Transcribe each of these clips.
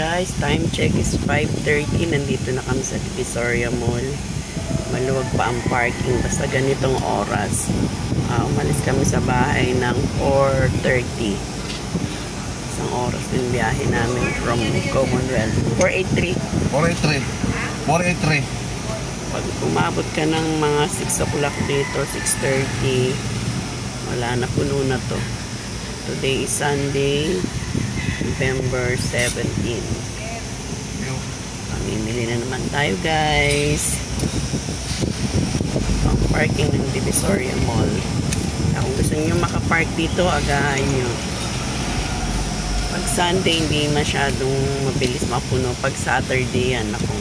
Guys, time check is 5:30. Nandito na kami sa Divisoria Mall. Maluwag pa ang parking basta ganitong oras. Umalis kami sa bahay ng 4:30. Isang oras din biyahe namin from Commonwealth. 483. 483. Pag umabot ka ng mga 6 o'clock dito, 6:30, wala na, puno na to. Today is Sunday, November 17. Pamimili na naman tayo, guys. Ang parking ng Divisoria Mall. Kung gusto nyo makapark dito, agahan nyo. Pag Sunday, hindi masyadong mabilis mapuno. Pag Saturday, yan, ako.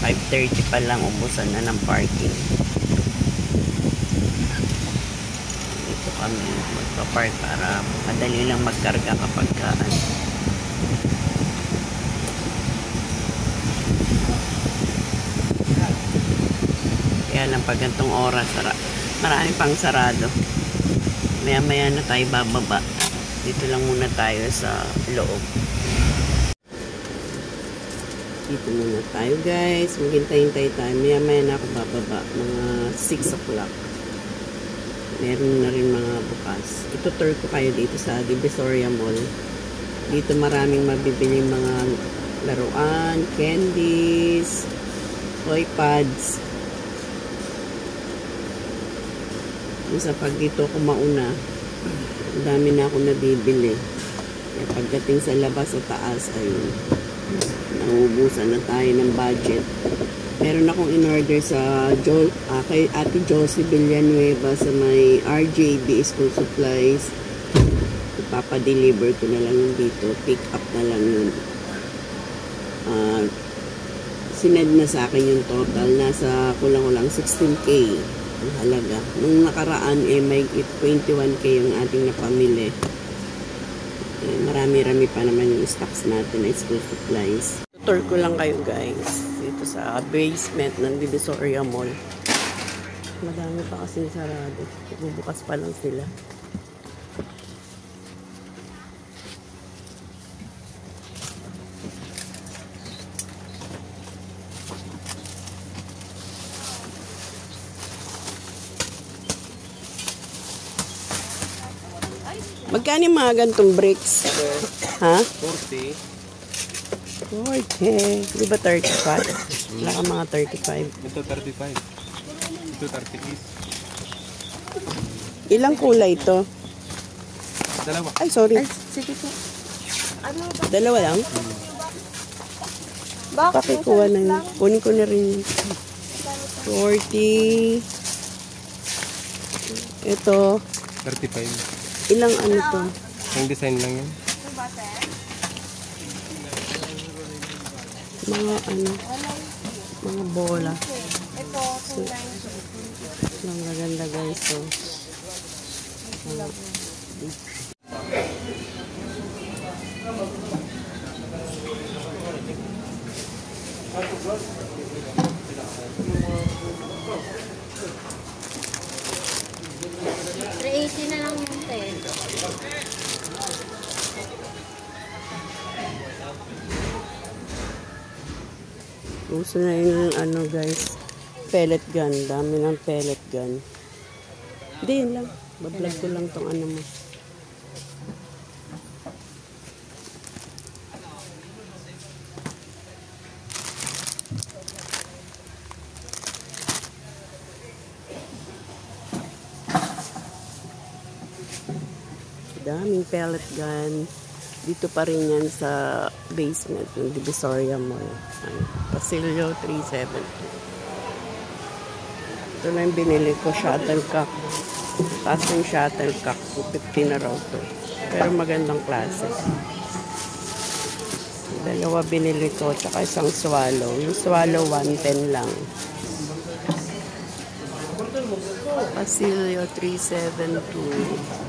5:30 pa lang, ubusan na ng parking. Dito kami magpa-park para madali lang magkarga kapag kaan. Kaya lang pag gantong oras, marami pang sarado. Maya-maya na tayo bababa. Dito lang muna tayo sa loob. Dito muna tayo, guys. Maghintay-hintay tayo. Maya-maya na ako bababa. Mga 6 o'clock. Meron na rin mga bukas. Ito-tour ko kayo dito sa Divisoria Mall. Dito maraming mabibili mga laruan, candies, toy pads. Sa pag dito ako mauna, ang dami na ako nabibili. Kaya pagdating sa labas sa taas, ayun, nauubusan na tayo ng budget. Meron akong in-order sa kay Ate Josie Villanueva sa may RJB School Supplies. Ipapa-deliver ko na lang yun dito. Pick up na lang yun. Sined na sa akin yung total. Nasa kulang-kulang 16K ang halaga. Nung nakaraan, may 21K yung ating napamili. Marami-rami pa naman yung stocks natin na school supplies. Tour ko lang kayo, guys. Dito sa basement ng Divisoria Mall. Madami pa kasing sarado. Bubukas pa lang sila. Magkano yung mga gantong bricks? Ha? 40. 40. Di ba 35? Wala ka mga 35. Ito 35. Ito 30 is. Ilang kulay ito? Dalawa. Ay, sorry. Ay, sige po. Ano ba? Dalawa lang? Bakit? Pakikuha na yun. Kunin ko na rin. 40. Ito. 35. Ilang ano to? Ang design lang yun. Mga ano. Mga bola. Ito, kulay. Ang maganda, guys. So, $380 na lang yung 10. uso na yung ano, guys. Pellet gun. Dami ng pellet gun. Hindi, yun lang. Bablog ko lang tong ano mo. Daming pellet gun. Dito pa rin yan sa basement ng Divisoria Mall. Pasilio 372. Ito lang binili ko, shuttlecock. Taas yung shuttlecock. 50 na raw to. Pero magandang klase. Dalawa binili ko, tsaka isang swallow. Yung swallow, 110 lang. Pasilio 372.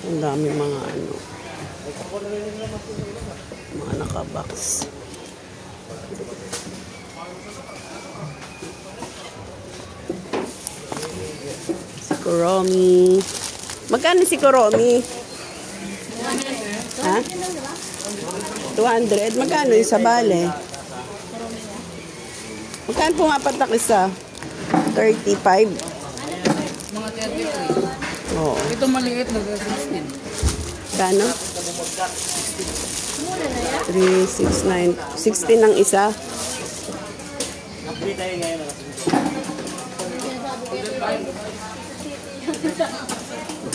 Ang dami mga ano. Mga nakabox. Si Kuromi. Magkano si Kuromi? 120. Ha? 200? Magkano yung sa bale? Magkano po nga patak isa? 35? Mga 33. Oo. Ito maliit na 16. Kano? 3, 6, 9, 16 ang isa.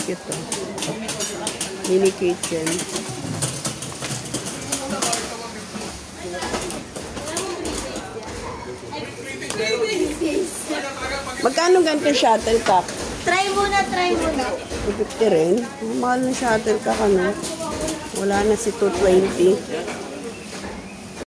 Ito. Mini kitchen. Magkano ganito shuttlecock? Try muna, try muna. 250 rin. Mahal na shuttlecock ano. Wala na si 220.